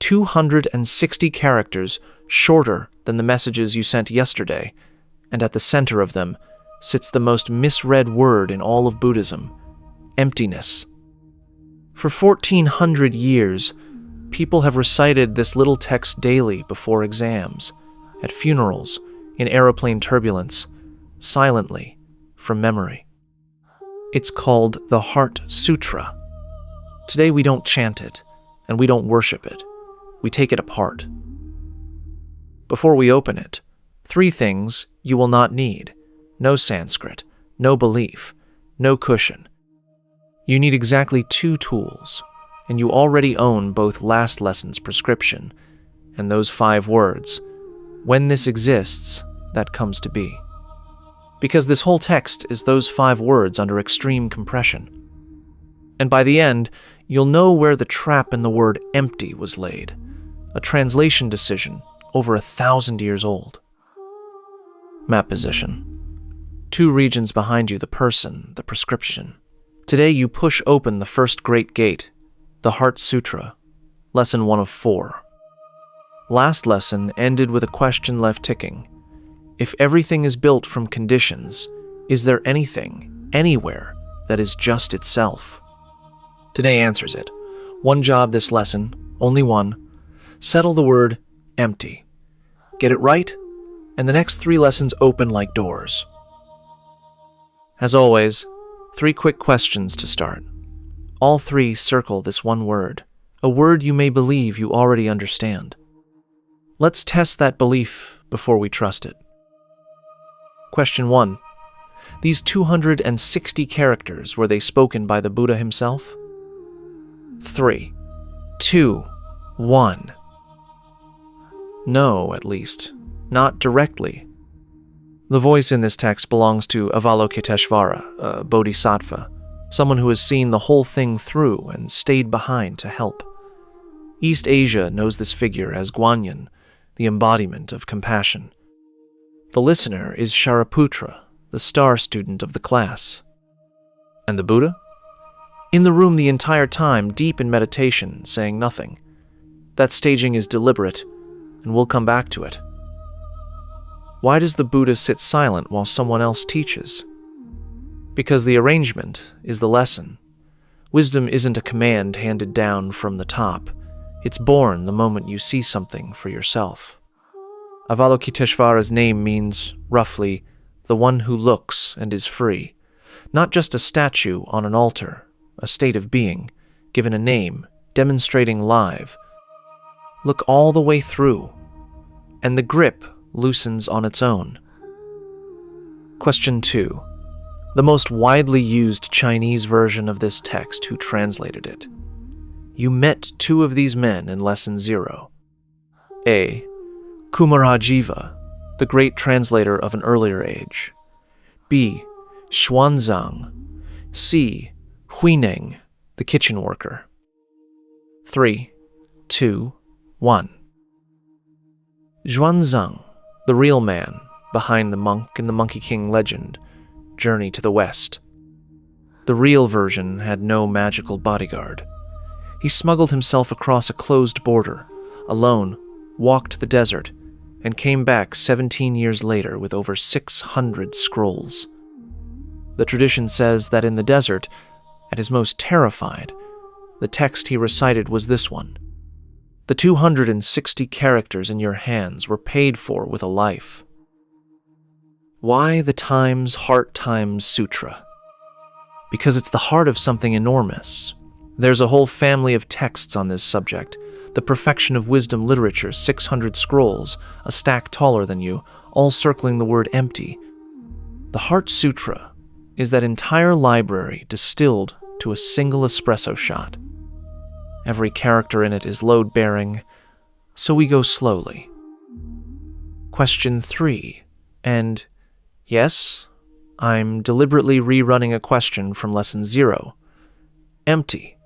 260 characters shorter than the messages you sent yesterday, and at the center of them sits the most misread word in all of Buddhism, emptiness. For 1400 years, people have recited this little text daily before exams, at funerals, in aeroplane turbulence, silently, from memory. It's called the Heart Sutra. Today we don't chant it, and we don't worship it. We take it apart. Before we open it, 3 things you will not need. No Sanskrit, no belief, no cushion. You need exactly 2 tools, and you already own both last lesson's prescription and those 5 words. When this exists, that comes to be. Because this whole text is those 5 words under extreme compression. And by the end, you'll know where the trap in the word empty was laid, a translation decision over 1,000 years old. Map position. 2 regions behind you, the person, the prescription. Today you push open the first great gate, the Heart Sutra, lesson 1 of 4. Last lesson ended with a question left ticking. If everything is built from conditions, is there anything, anywhere, that is just itself? Today answers it. 1 job this lesson, only 1. Settle the word empty. Get it right, and the next 3 lessons open like doors. As always, 3 quick questions to start. All 3 circle this one word, a word you may believe you already understand. Let's test that belief before we trust it. Question 1. These 260 characters, were they spoken by the Buddha himself? 3, 2, 1. No, at least. Not directly. The voice in this text belongs to Avalokiteshvara, a bodhisattva, someone who has seen the whole thing through and stayed behind to help. East Asia knows this figure as Guanyin, the embodiment of compassion. The listener is Shariputra, the star student of the class. And the Buddha? In the room the entire time, deep in meditation, saying nothing. That staging is deliberate, and we'll come back to it. Why does the Buddha sit silent while someone else teaches? Because the arrangement is the lesson. Wisdom isn't a command handed down from the top. It's born the moment you see something for yourself. Avalokiteshvara's name means, roughly, the one who looks and is free. Not just a statue on an altar, a state of being, given a name, demonstrating live. Look all the way through, and the grip loosens on its own. Question 2. The most widely used Chinese version of this text, who translated it? You met 2 of these men in lesson 0. A. Kumarajiva, the great translator of an earlier age. B. Xuanzang. C. Huineng, the kitchen worker. 3, 2, 1. Xuanzang, the real man behind the monk in the Monkey King legend, Journey to the West. The real version had no magical bodyguard. He smuggled himself across a closed border, alone, walked the desert, and came back 17 years later with over 600 scrolls. The tradition says that in the desert, at his most terrified, the text he recited was this one. The 260 characters in your hands were paid for with a life. Why the Heart Sutra? Because it's the heart of something enormous. There's a whole family of texts on this subject, the perfection of wisdom literature, 600 scrolls, a stack taller than you, all circling the word empty. The Heart Sutra is that entire library distilled to a single espresso shot. Every character in it is load-bearing, so we go slowly. Question 3, and yes, I'm deliberately rerunning a question from lesson 0. Empty.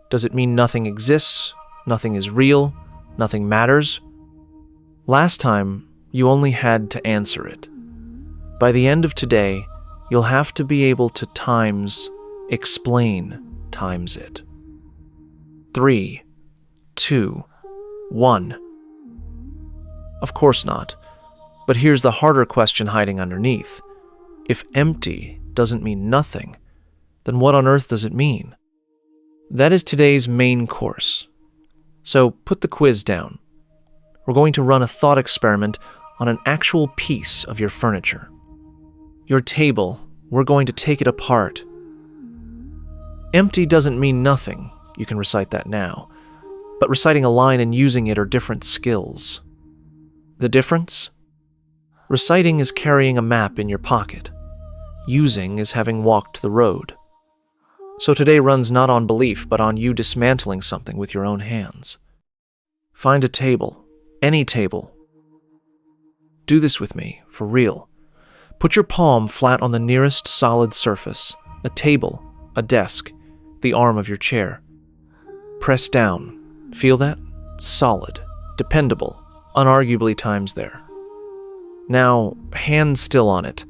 Does it mean nothing exists, nothing is real, nothing matters? Last time, you only had to answer it. By the end of today, you'll have to be able to explain times it. 3, 2, 1. Of course not. But here's the harder question hiding underneath. If empty doesn't mean nothing, then what on earth does it mean? That is today's main course. So put the quiz down. We're going to run a thought experiment on an actual piece of your furniture. Your table, we're going to take it apart. Empty doesn't mean nothing, you can recite that now, but reciting a line and using it are different skills. The difference? Reciting is carrying a map in your pocket. Using is having walked the road. So today runs not on belief, but on you dismantling something with your own hands. Find a table, any table. Do this with me, for real. Put your palm flat on the nearest solid surface, a table, a desk, the arm of your chair. Press down. Feel that? Solid, dependable, unarguably times there. Now, hand still on it,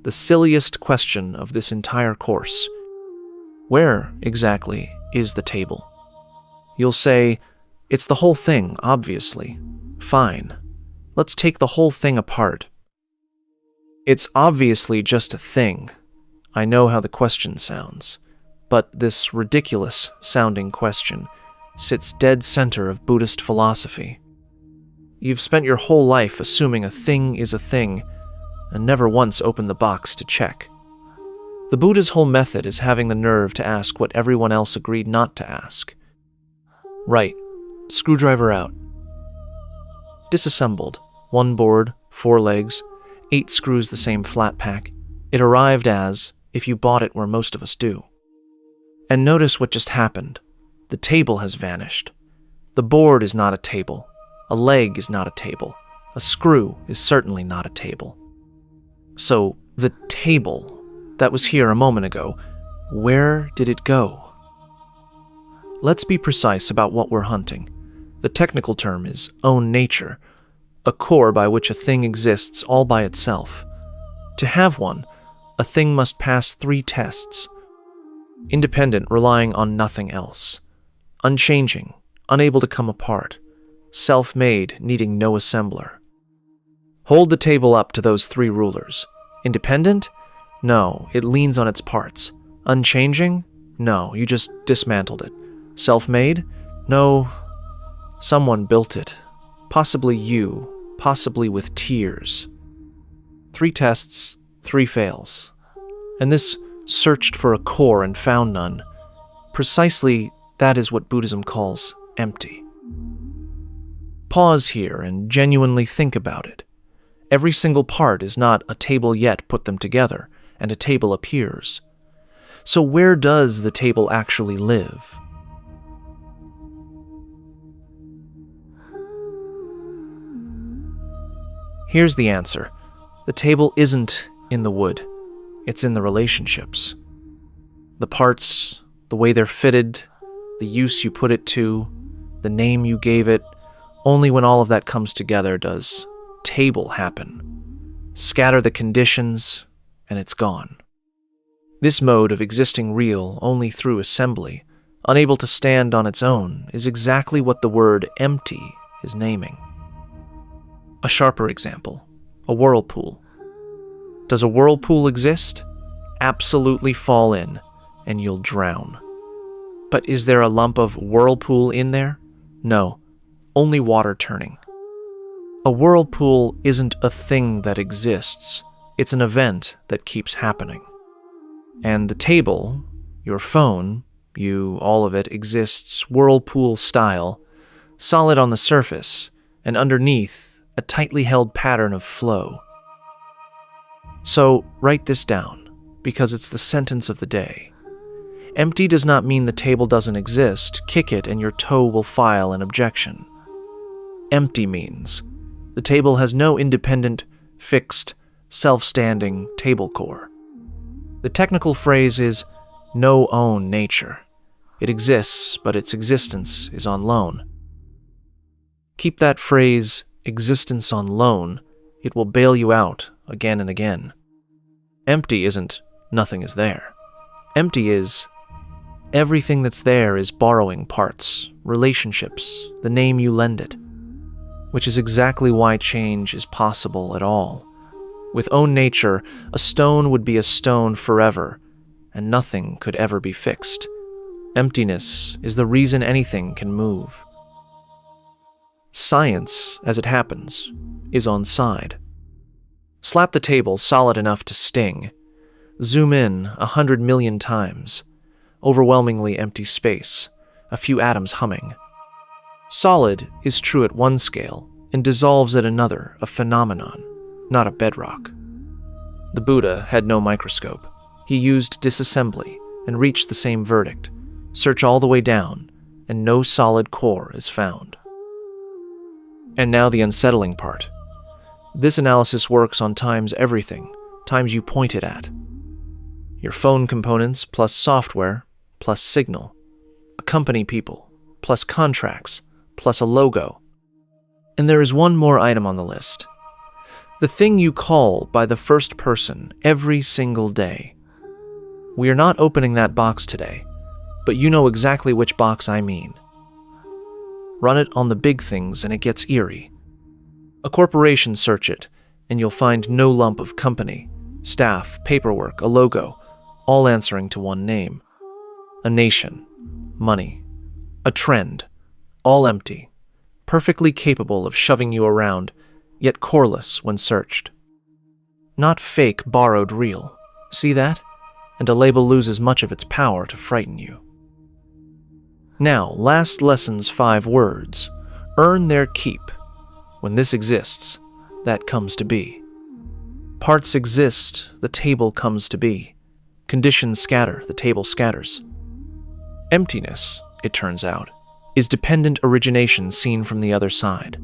the silliest question of this entire course. Where, exactly, is the table? You'll say, it's the whole thing, obviously. Fine. Let's take the whole thing apart. It's obviously just a thing. I know how the question sounds. But this ridiculous-sounding question sits dead center of Buddhist philosophy. You've spent your whole life assuming a thing is a thing, and never once opened the box to check. The Buddha's whole method is having the nerve to ask what everyone else agreed not to ask. Right. Screwdriver out. Disassembled. 1 board, 4 legs, 8 screws the same flat pack. It arrived as if you bought it where most of us do. And notice what just happened. The table has vanished. The board is not a table. A leg is not a table. A screw is certainly not a table. So, the table that was here a moment ago, where did it go? Let's be precise about what we're hunting. The technical term is own nature, a core by which a thing exists all by itself. To have one, a thing must pass 3 tests. Independent, relying on nothing else. Unchanging, unable to come apart. Self-made, needing no assembler. Hold the table up to those 3 rulers. Independent? No, it leans on its parts. Unchanging? No, you just dismantled it. Self-made? No, someone built it. Possibly you, possibly with tears. 3 tests, 3 fails. And this searched for a core and found none. Precisely that is what Buddhism calls empty. Pause here and genuinely think about it. Every single part is not a table yet put them together, and a table appears. So where does the table actually live? Here's the answer. The table isn't in the wood. It's in the relationships. The parts, the way they're fitted, the use you put it to, the name you gave it. Only when all of that comes together does table happen. Scatter the conditions, and it's gone. This mode of existing real only through assembly, unable to stand on its own, is exactly what the word empty is naming. A sharper example, a whirlpool. Does a whirlpool exist? Absolutely fall in, and you'll drown. But is there a lump of whirlpool in there? No, only water turning. A whirlpool isn't a thing that exists. It's an event that keeps happening. And the table, your phone, you, all of it, exists whirlpool style, solid on the surface, and underneath, a tightly held pattern of flow. So, write this down, because it's the sentence of the day. Empty does not mean the table doesn't exist. Kick it and your toe will file an objection. Empty means the table has no independent, fixed, self-standing table core. The technical phrase is no own nature. It exists, but its existence is on loan. Keep that phrase, existence on loan. It will bail you out again and again. Empty isn't nothing is there. Empty is Everything that's there is borrowing parts, relationships, the name you lend it, which is exactly why change is possible at all. With own nature, a stone would be a stone forever, and nothing could ever be fixed. Emptiness is the reason anything can move. Science, as it happens, is on side. Slap the table solid enough to sting. Zoom in 100 million times. Overwhelmingly empty space, a few atoms humming. Solid is true at one scale and dissolves at another, a phenomenon, not a bedrock. The Buddha had no microscope. He used disassembly and reached the same verdict. Search all the way down, and no solid core is found. And now the unsettling part. This analysis works on times everything, times you point it at. Your phone components plus software plus signal, company people plus contracts plus a logo. And there is one more item on the list. The thing you call by the first person every single day. We are not opening that box today, but you know exactly which box I mean. Run it on the big things and it gets eerie. A corporation search it, and you'll find no lump of company, staff, paperwork, a logo, all answering to one name. A nation, money, a trend, all empty, perfectly capable of shoving you around, yet coreless when searched. Not fake, borrowed real. See that? And a label loses much of its power to frighten you. Now, last lesson's 5 words. Earn their keep. When this exists, that comes to be. Parts exist, the table comes to be. Conditions scatter, the table scatters. Emptiness, it turns out, is dependent origination seen from the other side.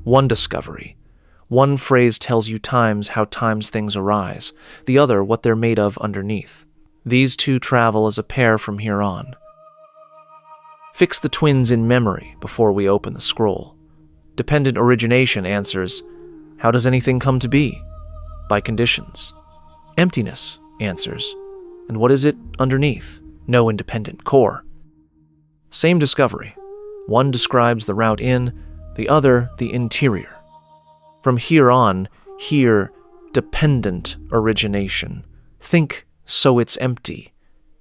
One discovery. One phrase tells you times how times things arise, the other what they're made of underneath. These two travel as a pair from here on. Fix the twins in memory before we open the scroll. Dependent origination answers, how does anything come to be? By conditions. Emptiness answers, and what is it underneath? No independent core. Same discovery. One describes the route in, the other the interior. From here on, here, dependent origination. Think, so it's empty.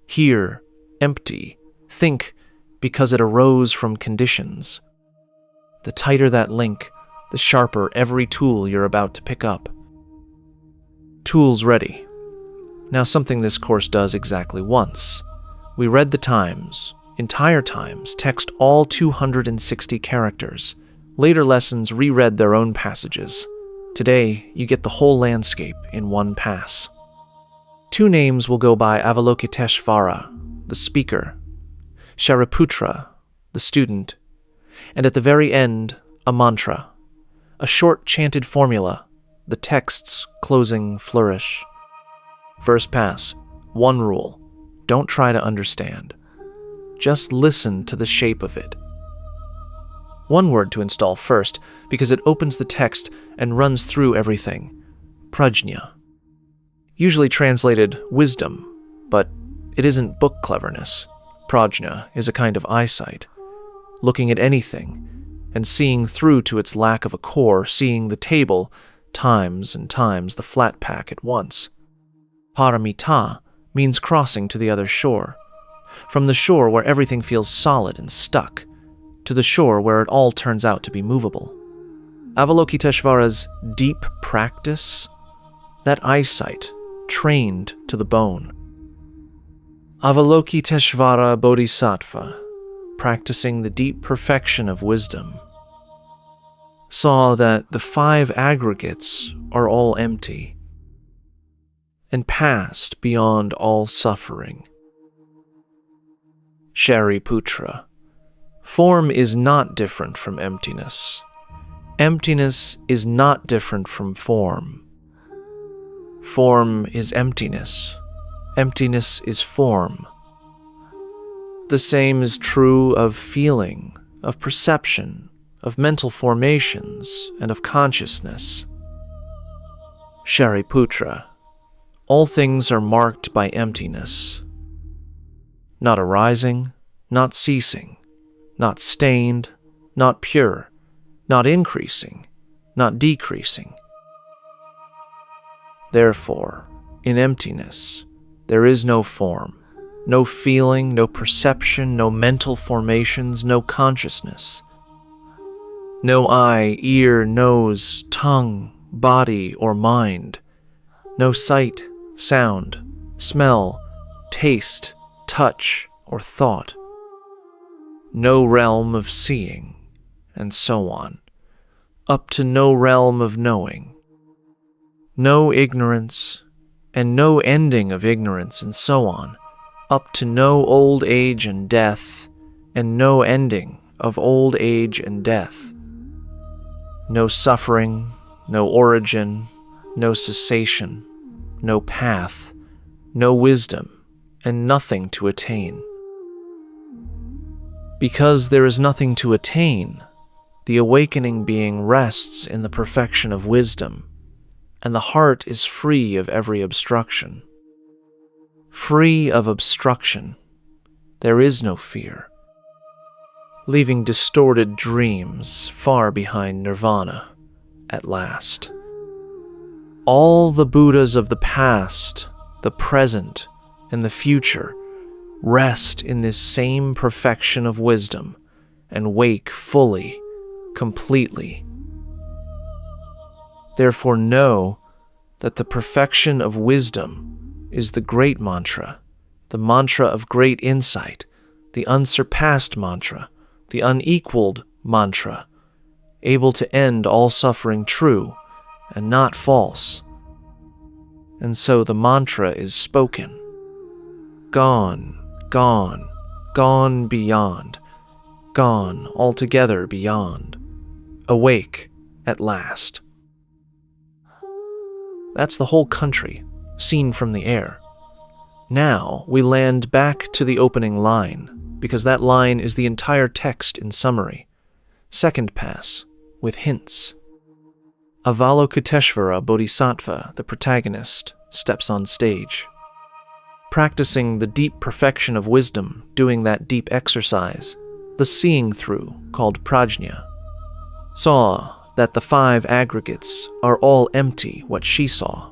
Here, empty. Think, because it arose from conditions. The tighter that link, the sharper every tool you're about to pick up. Tools ready. Now something this course does exactly once. We read the times, entire times, text all 260 characters. Later lessons reread their own passages. Today, you get the whole landscape in one pass. 2 names will go by Avalokiteshvara, the speaker, Shariputra, the student, and at the very end, a mantra, a short chanted formula, the text's closing flourish. First pass, 1 rule, don't try to understand. Just listen to the shape of it. 1 word to install first, because it opens the text and runs through everything. Prajna. Usually translated wisdom, but it isn't book cleverness. Prajna is a kind of eyesight, looking at anything, and seeing through to its lack of a core, seeing the table, times and times the flat pack at once. Paramita means crossing to the other shore, from the shore where everything feels solid and stuck, to the shore where it all turns out to be movable. Avalokiteshvara's deep practice, that eyesight, trained to the bone. Avalokiteshvara Bodhisattva, practicing the deep perfection of wisdom, saw that the 5 aggregates are all empty, and passed beyond all suffering. Shariputra, form is not different from emptiness. Emptiness is not different from form. Form is emptiness. Emptiness is form. The same is true of feeling, of perception, of mental formations, and of consciousness. Shariputra, all things are marked by emptiness. not arising, not ceasing, not stained, not pure, not increasing, not decreasing. Therefore, in emptiness, there is no form, no feeling, no perception, no mental formations, no consciousness. No eye, ear, nose, tongue, body, or mind. No sight, sound, smell, taste, touch, or thought. No realm of seeing, and so on, up to no realm of knowing. No ignorance, and no ending of ignorance, and so on, up to no old age and death, and no ending of old age and death. No suffering, no origin, no cessation, no path, no wisdom, and nothing to attain. Because there is nothing to attain, the awakening being rests in the perfection of wisdom, and the heart is free of every obstruction. Free of obstruction, there is no fear, leaving distorted dreams far behind nirvana at last. All the Buddhas of the past, the present, and the future rest in this same perfection of wisdom and wake fully, completely. Therefore know that the perfection of wisdom is the great mantra, the mantra of great insight, the unsurpassed mantra, the unequaled mantra, able to end all suffering true and not false. And so the mantra is spoken. Gone, gone, gone beyond, gone altogether beyond, awake at last. That's the whole country, seen from the air. Now we land back to the opening line, because that line is the entire text in summary. Second pass, with hints. Avalokiteshvara Bodhisattva, the protagonist, steps on stage. Practicing the deep perfection of wisdom, doing that deep exercise, the seeing through called prajna, saw that the 5 aggregates are all empty what she saw.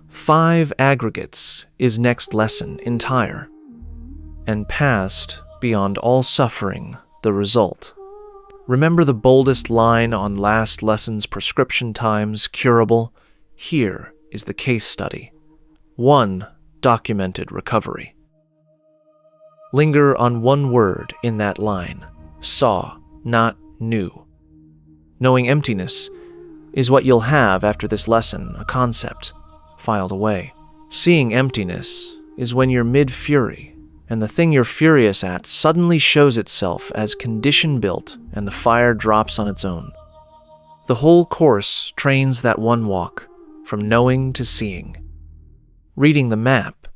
5 aggregates is next lesson entire, and past beyond all suffering the result. Remember the boldest line on last lesson's prescription times curable? Here is the case study. 1 documented recovery. Linger on one word in that line. Saw, not knew. Knowing emptiness is what you'll have after this lesson, a concept, filed away. Seeing emptiness is when you're mid-fury, and the thing you're furious at suddenly shows itself as condition built and the fire drops on its own. The whole course trains that one walk, from knowing to seeing. Reading the map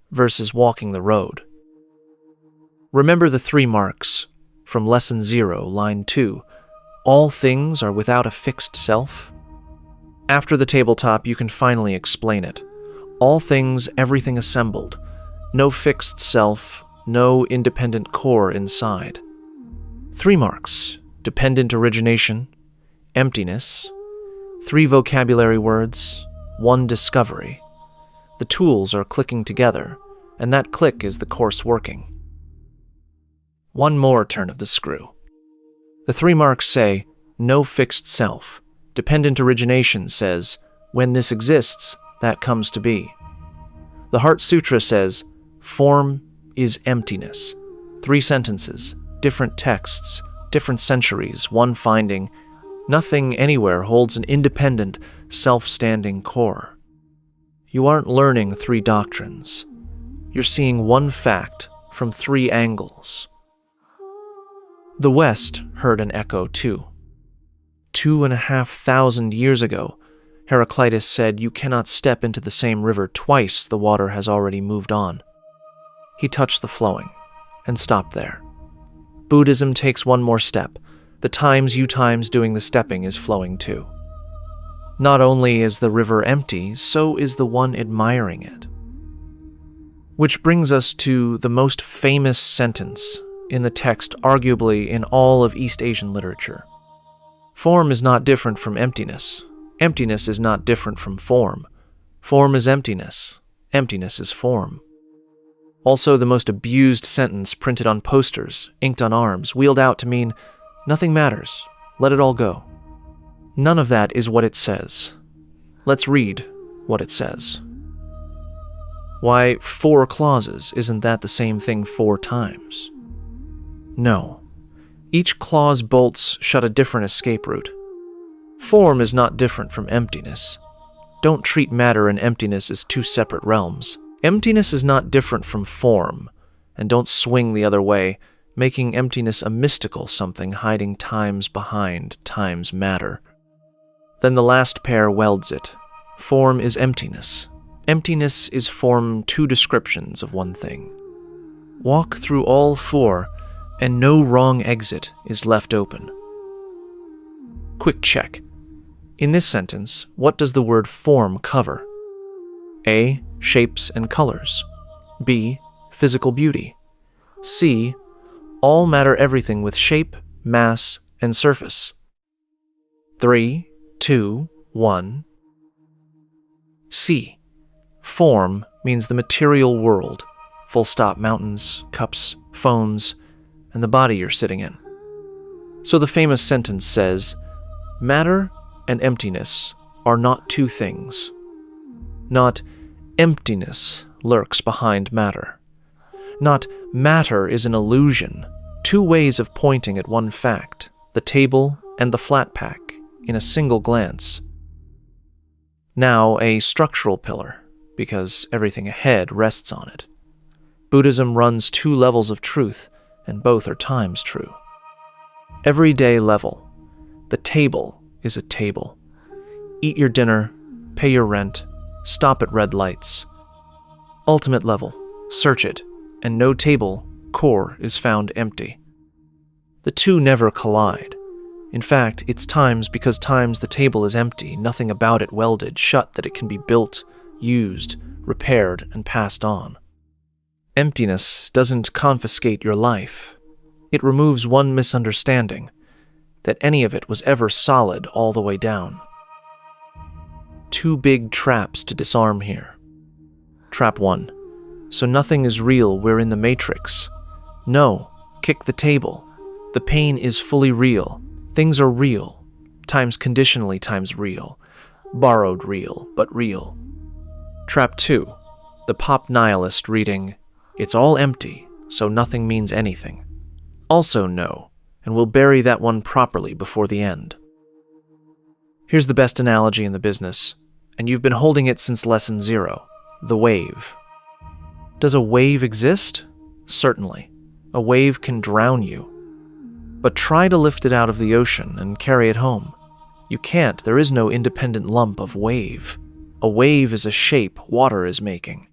versus walking the road. Remember the 3 marks from Lesson 0, Line 2. All things are without a fixed self. After the tabletop, you can finally explain it. All things, everything assembled. No fixed self, no independent core inside. 3 marks, dependent origination, emptiness, 3 vocabulary words, 1 discovery. The tools are clicking together, and that click is the course working. One more turn of the screw. The 3 marks say, no fixed self. Dependent origination says, when this exists, that comes to be. The Heart Sutra says, form is emptiness. 3 sentences, different texts, different centuries, one finding, nothing anywhere holds an independent, self-standing core. You aren't learning 3 doctrines. You're seeing one fact from 3 angles. The West heard an echo too. 2,500 years ago, Heraclitus said you cannot step into the same river twice the water has already moved on. He touched the flowing and stopped there. Buddhism takes one more step. The times you times doing the stepping is flowing too. Not only is the river empty, so is the one admiring it. Which brings us to the most famous sentence in the text, arguably in all of East Asian literature. Form is not different from emptiness. Emptiness is not different from form. Form is emptiness. Emptiness is form. Also, the most abused sentence printed on posters, inked on arms, wheeled out to mean, nothing matters, let it all go. None of that is what it says. Let's read what it says. Why, 4 clauses, isn't that the same thing 4 times? No. Each clause bolts shut a different escape route. Form is not different from emptiness. Don't treat matter and emptiness as 2 separate realms. Emptiness is not different from form, and don't swing the other way, making emptiness a mystical something hiding times behind times matter. Then the last pair welds it. Form is emptiness. Emptiness is form 2 descriptions of one thing. Walk through all 4, and no wrong exit is left open. Quick check. In this sentence, what does the word form cover? A. Shapes and colors. B. Physical beauty. C. All matter everything with shape, mass, and surface. 3, 2, 1. C. Form means the material world, full stop, mountains, cups, phones, and the body you're sitting in. So the famous sentence says, matter and emptiness are not 2 things. Not emptiness lurks behind matter. Not matter is an illusion, 2 ways of pointing at one fact, the table and the flat pack, in a single glance. Now a structural pillar, because everything ahead rests on it. Buddhism runs 2 levels of truth, and both are times true. Everyday level. The table is a table. Eat your dinner, pay your rent, stop at red lights. Ultimate level. Search it, and no table, core, is found empty. The 2 never collide. In fact, it's times because times the table is empty, nothing about it welded shut that it can be built, used, repaired, and passed on. Emptiness doesn't confiscate your life. It removes one misunderstanding, that any of it was ever solid all the way down. 2 big traps to disarm here. Trap 1. So nothing is real, we're in the Matrix. No, kick the table. The pain is fully real. Things are real, times conditionally times real. Borrowed real, but real. Trap 2. The pop nihilist reading, it's all empty, so nothing means anything. Also no, and we'll bury that one properly before the end. Here's the best analogy in the business, and you've been holding it since lesson 0, the wave. Does a wave exist? Certainly. A wave can drown you. But try to lift it out of the ocean and carry it home. You can't, there is no independent lump of wave. A wave is a shape water is making.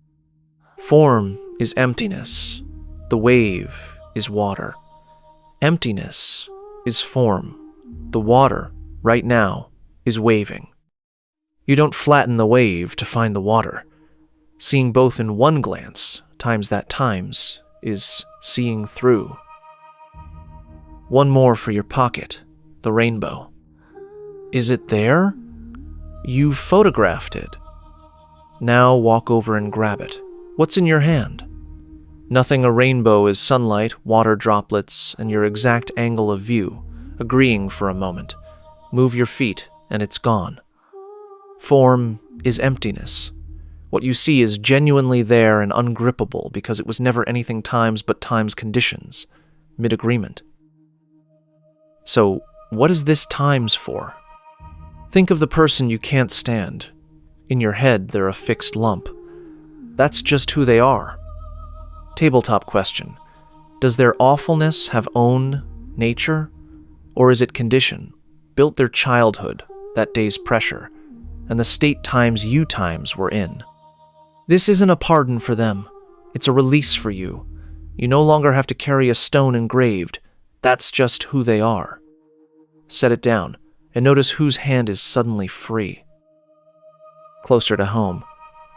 Form is emptiness. The wave is water. Emptiness is form. The water, right now, is waving. You don't flatten the wave to find the water. Seeing both in one glance, times that times, is seeing through. One more for your pocket, the rainbow. Is it there? You've photographed it. Now walk over and grab it. What's in your hand? Nothing a rainbow is sunlight, water droplets, and your exact angle of view, agreeing for a moment. Move your feet, and it's gone. Form is emptiness. What you see is genuinely there and ungrippable because it was never anything times but times conditions, mid-agreement. So, what is this times for? Think of the person you can't stand. In your head, they're a fixed lump. That's just who they are. Tabletop question. Does their awfulness have own nature? Or is it condition, built their childhood, that day's pressure, and the state times you times were in? This isn't a pardon for them. It's a release for you. You no longer have to carry a stone engraved. That's just who they are. Set it down, and notice whose hand is suddenly free. Closer to home.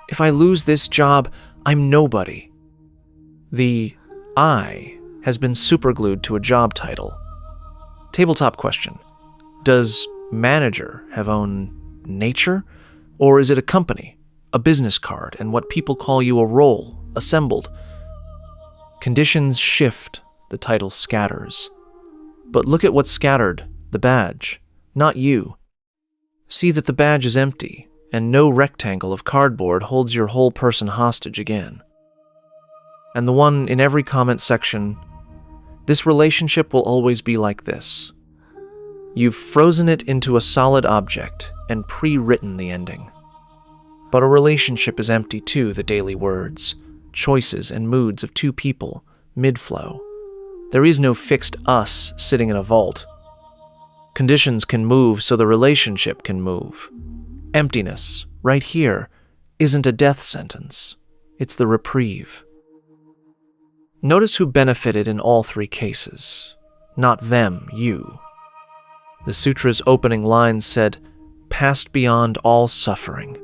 If I lose this job, I'm nobody. The I has been superglued to a job title. Tabletop question. Does manager have own nature? Or is it a company, a business card, and what people call you a role, assembled? Conditions shift, the title scatters. But look at what's scattered, the badge, not you. See that the badge is empty, and no rectangle of cardboard holds your whole person hostage again. And the one in every comment section, this relationship will always be like this. You've frozen it into a solid object and pre-written the ending. But a relationship is empty too, the daily words, choices and moods of two people, mid-flow. There is no fixed us sitting in a vault. Conditions can move so the relationship can move. Emptiness, right here, isn't a death sentence. It's the reprieve. Notice who benefited in all three cases. Not them, you. The sutra's opening lines said, "Passed beyond all suffering."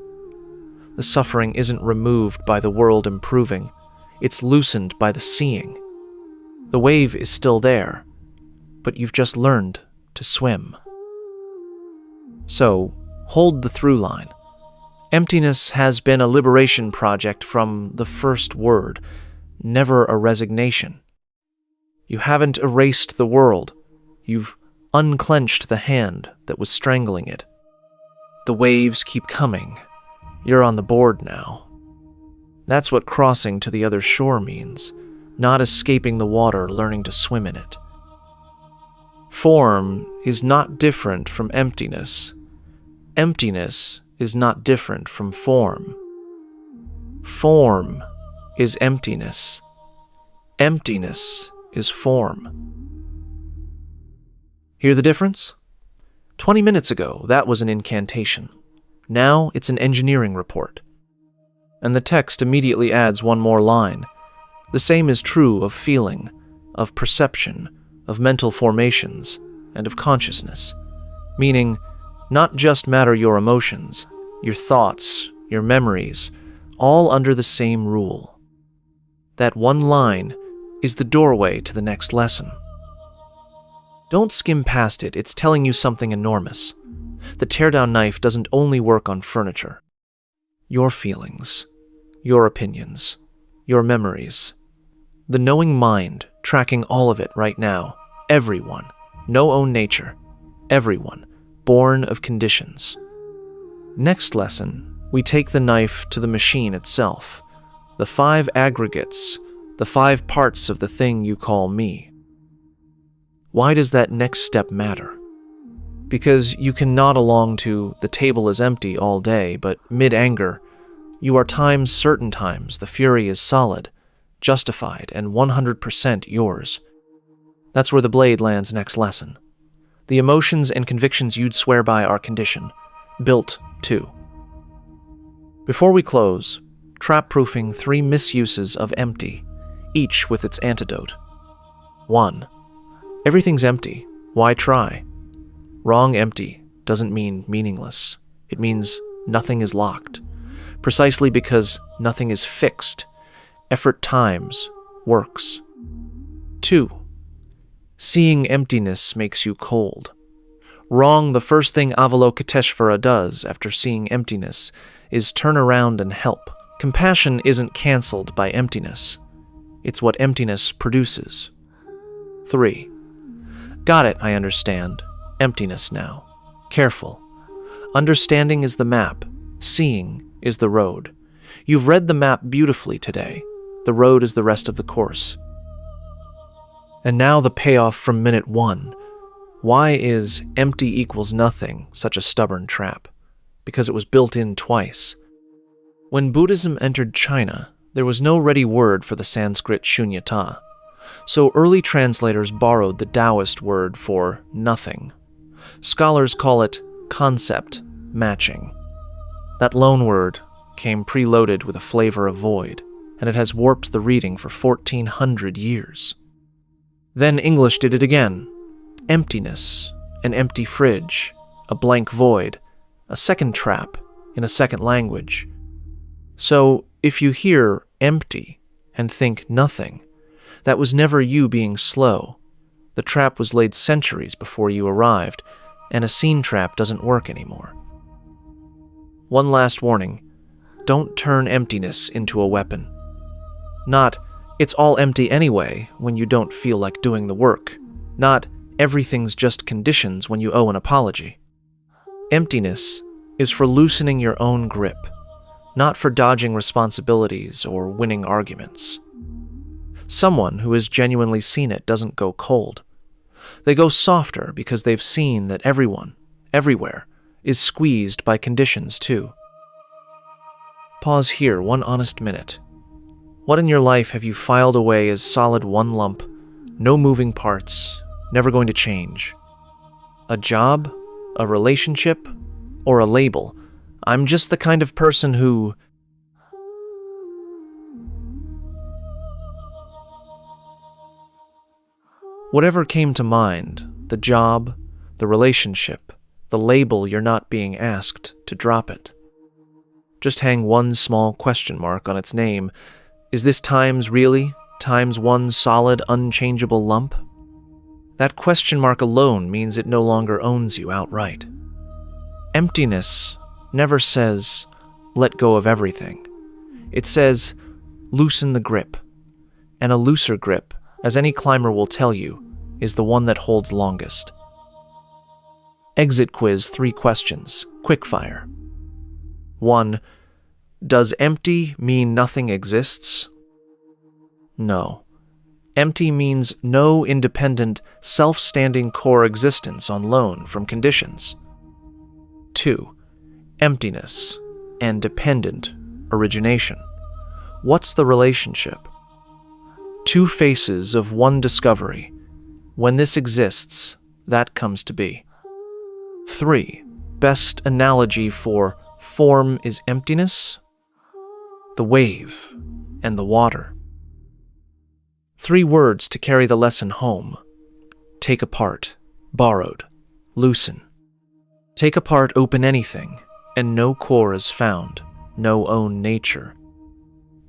The suffering isn't removed by the world improving. It's loosened by the seeing. The wave is still there, but you've just learned to swim. So, hold the through line. Emptiness has been a liberation project from the first word, never a resignation. You haven't erased the world. You've unclenched the hand that was strangling it. The waves keep coming. You're on the board now. That's what crossing to the other shore means, not escaping the water, learning to swim in it. Form is not different from emptiness. Emptiness is not different from form. Form is emptiness. Emptiness is form. Hear the difference? 20 minutes ago, that was an incantation. Now it's an engineering report. And the text immediately adds one more line. The same is true of feeling, of perception, of mental formations, and of consciousness. Meaning, not just matter your emotions, your thoughts, your memories, all under the same rule. That one line is the doorway to the next lesson. Don't skim past it, it's telling you something enormous. The teardown knife doesn't only work on furniture. Your feelings, your opinions, your memories. The knowing mind, tracking all of it right now. Everyone. No own nature. Everyone. Born of conditions. Next lesson, we take the knife to the machine itself. The 5 aggregates, the 5 parts of the thing you call me. Why does that next step matter? Because you can nod along to "the table is empty" all day, but mid-anger, you are times certain times the fury is solid, justified, and 100% yours. That's where the blade lands next lesson. The emotions and convictions you'd swear by are conditioned, built too. Before we close, trap-proofing 3 misuses of empty, each with its antidote. 1. Everything's empty. Why try? Wrong empty doesn't mean meaningless. It means nothing is locked. Precisely because nothing is fixed. Effort times works. 2. Seeing emptiness makes you cold. Wrong, the first thing Avalokiteshvara does after seeing emptiness is turn around and help. Compassion isn't cancelled by emptiness. It's what emptiness produces. 3. Got it, I understand. Emptiness now. Careful. Understanding is the map. Seeing is the road. You've read the map beautifully today. The road is the rest of the course. And now the payoff from minute 1. Why is empty equals nothing such a stubborn trap? Because it was built in twice. When Buddhism entered China, there was no ready word for the Sanskrit shunyata. So early translators borrowed the Taoist word for nothing. Scholars call it concept matching. That loan word came preloaded with a flavor of void, and it has warped the reading for 1,400 years. Then English did it again. Emptiness, an empty fridge, a blank void, a second trap in a second language. So if you hear empty and think nothing. That was never you being slow. The trap was laid centuries before you arrived, and a scene trap doesn't work anymore. One last warning. Don't turn emptiness into a weapon. Not, it's all empty anyway when you don't feel like doing the work. Not, everything's just conditions when you owe an apology. Emptiness is for loosening your own grip, not for dodging responsibilities or winning arguments. Someone who has genuinely seen it doesn't go cold. They go softer because they've seen that everyone, everywhere, is squeezed by conditions too. Pause here 1 honest minute. What in your life have you filed away as solid one lump, no moving parts, never going to change? A job? A relationship? Or a label? I'm just the kind of person who... Whatever came to mind, the job, the relationship, the label, you're not being asked to drop it. Just hang one small question mark on its name. Is this times really? Times one solid, unchangeable lump? That question mark alone means it no longer owns you outright. Emptiness never says, let go of everything. It says, loosen the grip. And a looser grip, as any climber will tell you, is the one that holds longest. Exit quiz 3 questions, quickfire. 1. Does empty mean nothing exists? No. Empty means no independent, self-standing core existence on loan from conditions. 2. Emptiness and dependent origination. What's the relationship? 2 faces of one discovery. When this exists, that comes to be. 3. Best analogy for form is emptiness? The wave and the water. 3 words to carry the lesson home. Take apart, borrowed, loosen. Take apart open anything, and no core is found, no own nature.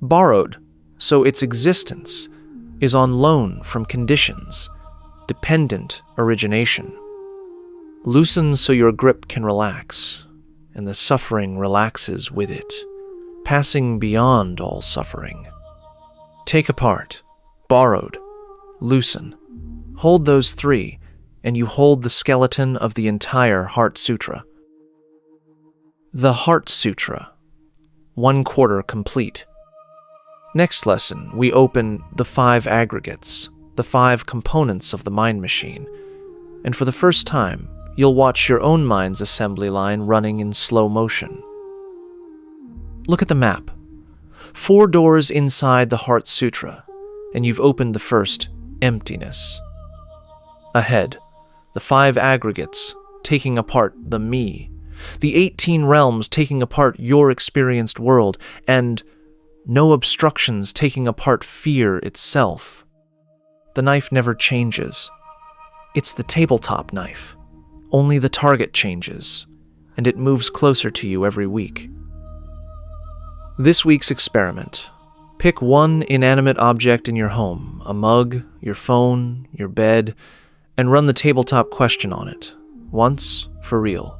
Borrowed, so its existence is on loan from conditions, dependent origination. Loosen so your grip can relax, and the suffering relaxes with it, passing beyond all suffering. Take apart, borrowed, loosen. Hold those 3, and you hold the skeleton of the entire Heart Sutra. The Heart Sutra, 1/4 complete. Next lesson, we open the 5 aggregates, the 5 components of the mind machine, and for the first time, you'll watch your own mind's assembly line running in slow motion. Look at the map. 4 doors inside the Heart Sutra, and you've opened the first, emptiness. Ahead, the 5 aggregates, taking apart the me, the 18 realms taking apart your experienced world, and no obstructions taking apart fear itself. The knife never changes. It's the tabletop knife. Only the target changes, and it moves closer to you every week. This week's experiment. Pick one inanimate object in your home, a mug, your phone, your bed, and run the tabletop question on it. Once, for real.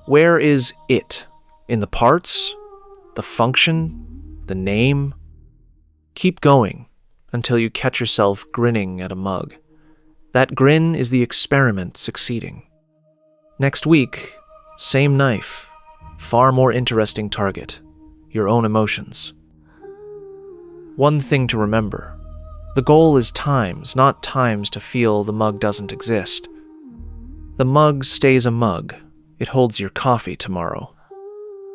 Where is it? In the parts? The function? The name? Keep going until you catch yourself grinning at a mug. That grin is the experiment succeeding. Next week, same knife, far more interesting target, your own emotions. One thing to remember, the goal is times, not times to feel the mug doesn't exist. The mug stays a mug, it holds your coffee tomorrow.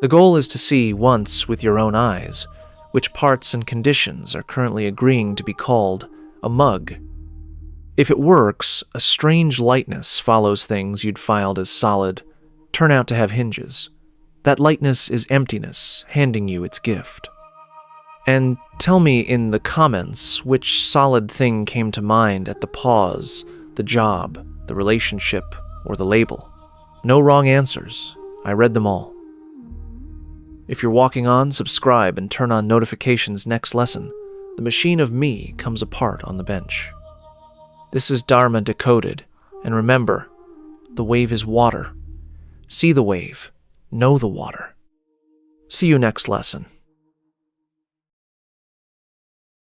The goal is to see once with your own eyes which parts and conditions are currently agreeing to be called a mug. If it works, a strange lightness follows things you'd filed as solid, turn out to have hinges. That lightness is emptiness, handing you its gift. And tell me in the comments which solid thing came to mind at the pause, the job, the relationship, or the label. No wrong answers. I read them all. If you're walking on, subscribe and turn on notifications next lesson. The machine of me comes apart on the bench. This is Dharma Decoded, and remember, the wave is water. See the wave, know the water. See you next lesson.